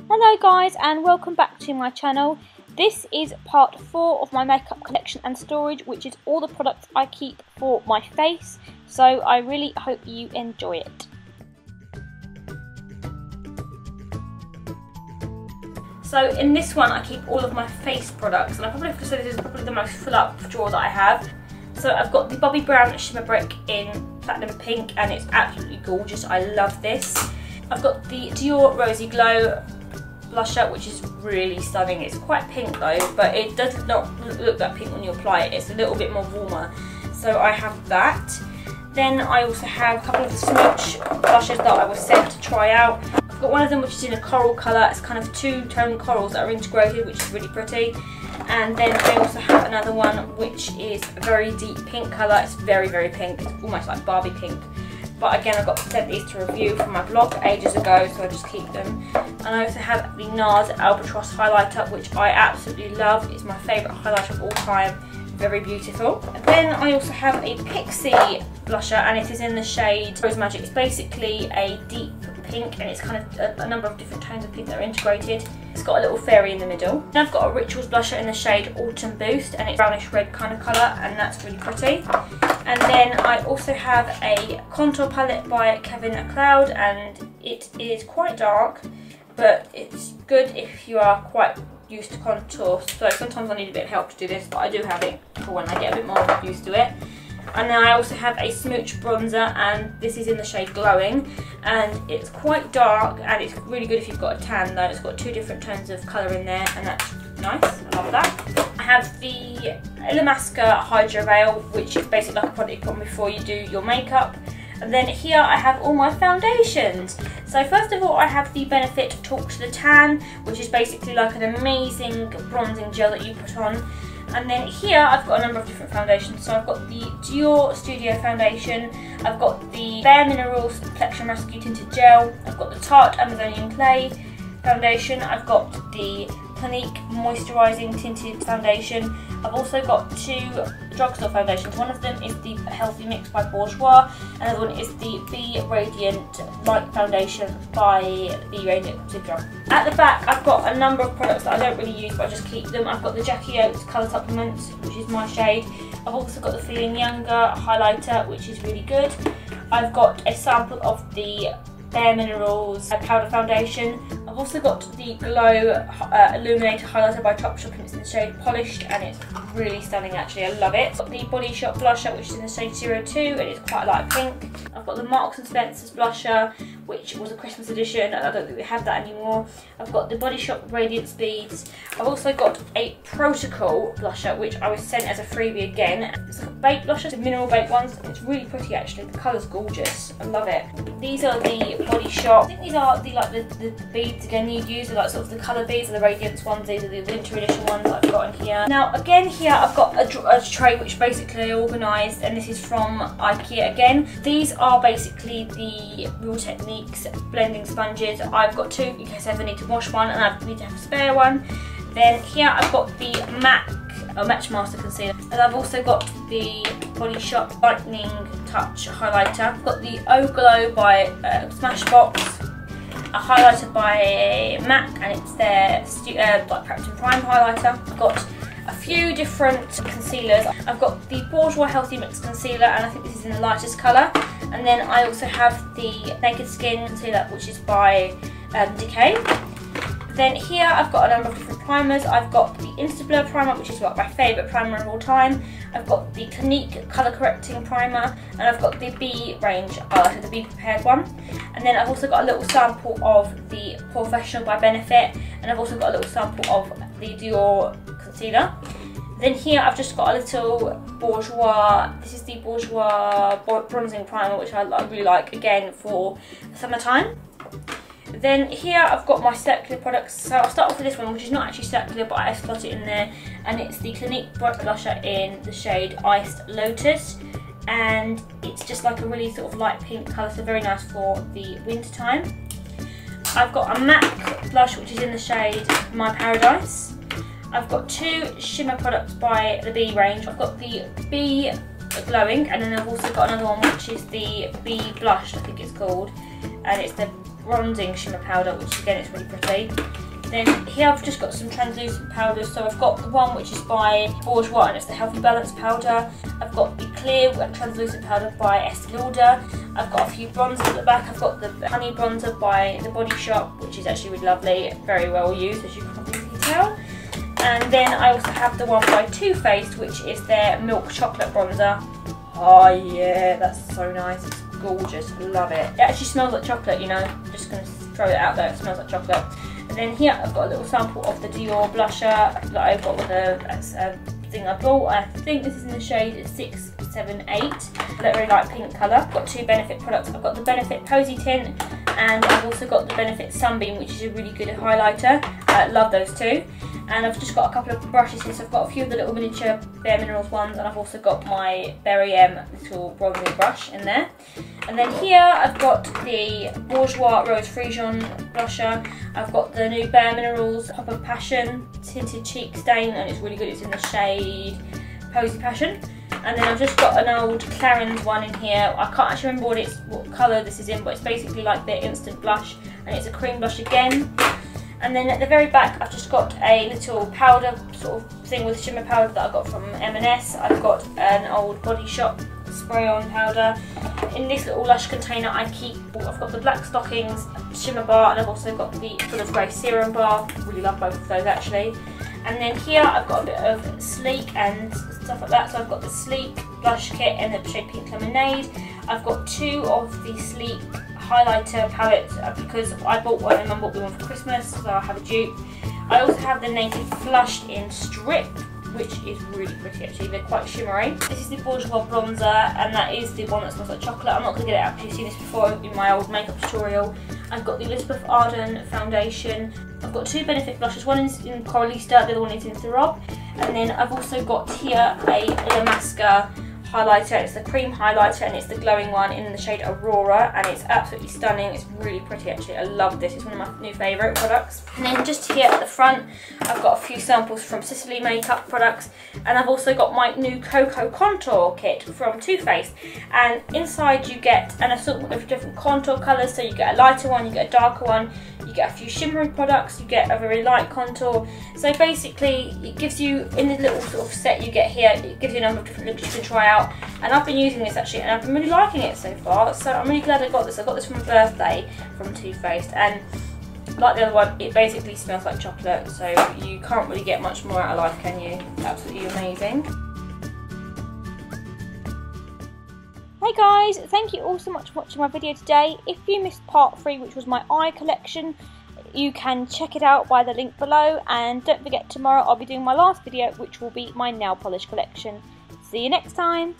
Hello guys, and welcome back to my channel. This is part 4 of my makeup collection and storage, which is all the products I keep for my face, so I really hope you enjoy it. So in this one I keep all of my face products, and I probably have to say this is probably the most full up drawer that I have. So I've got the Bobbi Brown Shimmer Brick in Platinum Pink, and it's absolutely gorgeous. I love this. I've got the Dior Rosy Glow blusher, which is really stunning. It's quite pink though, but it does not look that pink when you apply it. It's a little bit more warmer. So I have that. Then I also have a couple of the Smooch blushes that I was sent to try out. I've got one of them which is in a coral colour. It's kind of two-tone corals that are integrated, which is really pretty. And then I also have another one which is a very deep pink colour. It's very, very pink. It's almost like Barbie pink. But again, I got sent these to review from my blog ages ago, so I just keep them. And I also have the NARS Albatross highlighter, which I absolutely love. It's my favourite highlighter of all time. Very beautiful. And then I also have a Pixie blusher, and it is in the shade Rose Magic. It's basically a deep pink, and it's kind of a number of different tones of pink that are integrated. It's got a little fairy in the middle. Then I've got a Rituals blusher in the shade Autumn Boost, and it's brownish red kind of colour, and that's really pretty. And then I also have a contour palette by Kevin MacLeod, and it is quite dark, but it's good if you are quite used to contour. So sometimes I need a bit of help to do this, but I do have it for when I get a bit more used to it. And then I also have a Smooch bronzer, and this is in the shade Glowing, and it's quite dark, and it's really good if you've got a tan though. It's got two different tones of colour in there, and that's nice. I love that. I have the Illamasqua Hydra Veil, which is basically like a product you put on before you do your makeup. And then here I have all my foundations. So first of all I have the Benefit Talk to the Tan, which is basically like an amazing bronzing gel that you put on. And then here I've got a number of different foundations. So I've got the Dior Studio Foundation, I've got the Bare Minerals Complexion Rescue Tinted Gel, I've got the Tarte Amazonian Clay Foundation, I've got the Clinique Moisturising Tinted Foundation. I've also got two drugstore foundations. One of them is the Healthy Mix by Bourjois, and the other one is the Be Radiant Light Foundation by Be Radiant Zidra. At the back I've got a number of products that I don't really use, but I just keep them. I've got the Jackie Oates Colour Supplements, which is my shade. I've also got the Feeling Younger highlighter, which is really good. I've got a sample of the Bare Minerals powder foundation. I've also got the Glow Illuminator highlighter by Topshop, and it's in the shade Polished, and it's really stunning actually, I love it. I've got the Body Shop blusher, which is in the shade 02, and it's quite light pink. I've got the Marks and Spencer's blusher, which was a Christmas edition, and I don't think we have that anymore. I've got the Body Shop Radiant Speeds. I've also got a Protocol blusher, which I was sent as a freebie again. It's like a baked blusher, it's a mineral baked ones, and it's really pretty actually. The colour's gorgeous, I love it. These are the Body Shop. I think these are the beads again you'd use, like sort of the colour beads, or the Radiance ones. These are the winter edition ones that I've got in here. Now again here I've got a tray which basically I organised, and this is from IKEA again. These are basically the Real Techniques blending sponges. I've got two in case I ever need to wash one and I need to have a spare one. Then here I've got the MAC Match Master Concealer, and I've also got the Body Shop Lightning Touch highlighter. I've got the O Glow by Smashbox, a highlighter by MAC, and it's their like Prepped and Prime highlighter. I've got a few different concealers. I've got the Bourjois Healthy Mix Concealer, and I think this is in the lightest colour. And then I also have the Naked Skin Concealer, which is by Decay. Then here I've got a number of different primers. I've got the Instablur primer, which is like my favourite primer of all time. I've got the Clinique Colour Correcting Primer, and I've got the B range highlighter, the Be Prepared one. And then I've also got a little sample of the Professional by Benefit, and I've also got a little sample of the Dior concealer. Then here I've just got a little Bourjois, this is the Bourjois Bronzing Primer, which I really like, again for summertime. Then here I've got my circular products. So I'll start off with this one, which is not actually circular, but I slot it in there, and it's the Clinique blusher in the shade Iced Lotus, and it's just like a really sort of light pink colour, so very nice for the winter time. I've got a MAC blush, which is in the shade My Paradise. I've got two shimmer products by the B range. I've got the B Glowing, and then I've also got another one which is the B Blush, I think it's called, and it's the bronzing shimmer powder, which again is really pretty. Then here I've just got some translucent powders. So I've got the one which is by Bourjois and it's the Healthy Balance powder. I've got the clear translucent powder by Estee Lauder. I've got a few bronzers at the back. I've got the honey bronzer by The Body Shop, which is actually really lovely, very well used, as you can probably tell. And then I also have the one by Too Faced, which is their milk chocolate bronzer. Oh yeah, that's so nice. It's gorgeous. Love it. It actually smells like chocolate, you know. I'm just going to throw it out there. It smells like chocolate. And then here I've got a little sample of the Dior blusher that I've got with a thing I bought. I think this is in the shade 678. I don't really like pink colour. I've got two Benefit products. I've got the Benefit Posy Tint and I've also got the Benefit Sunbeam, which is a really good highlighter. I love those two. And I've just got a couple of brushes here, so I've got a few of the little miniature Bare Minerals ones, and I've also got my Berry M little bronzing brush in there. And then here I've got the Bourjois Rose Frisian blusher. I've got the new Bare Minerals Pop of Passion Tinted Cheek Stain, and it's really good. It's in the shade Posy Passion. And then I've just got an old Clarins one in here. I can't actually remember what colour this is in, but it's basically like the instant blush, and it's a cream blush again. And then at the very back I've just got a little powder sort of thing with shimmer powder that I got from M&S. I've got an old Body Shop spray on powder. In this little Lush container I've got the Black Stockings shimmer bar, and I've also got the Fuller's Grey serum bar. Really love both of those actually. And then here I've got a bit of Sleek and stuff like that. So I've got the Sleek blush kit in the shade Pink Lemonade. I've got two of the Sleek highlighter palettes because I bought one and Mum bought me one for Christmas, so I have a dupe. I also have the Naked Flushed in Strip, which is really pretty actually. They're quite shimmery. This is the Bourjois bronzer, and that is the one that smells like chocolate. I'm not going to get it out, you've seen this before in my old makeup tutorial. I've got the Elizabeth Arden foundation. I've got two Benefit blushes, one is in Coralista, the other one is in Throb. And then I've also got here a Damaska highlighter. It's the cream highlighter and it's the glowing one in the shade Aurora, and it's absolutely stunning. It's really pretty actually. I love this. It's one of my new favourite products. And then just here at the front I've got a few samples from Sicily makeup products, and I've also got my new Koko Contour Kit from Too Faced, and inside you get an assortment of different contour colours. So you get a lighter one, you get a darker one, you get a few shimmery products, you get a very light contour. So basically it gives you, in the little sort of set you get here, it gives you a number of different looks you can try out. And I've been using this actually, and I've been really liking it so far, so I'm really glad I got this. I got this for my birthday from Too Faced, and like the other one, it basically smells like chocolate, so you can't really get much more out of life, can you? Absolutely amazing. Hey guys, thank you all so much for watching my video today. If you missed part 3, which was my eye collection, you can check it out by the link below, and don't forget tomorrow I'll be doing my last video, which will be my nail polish collection. See you next time.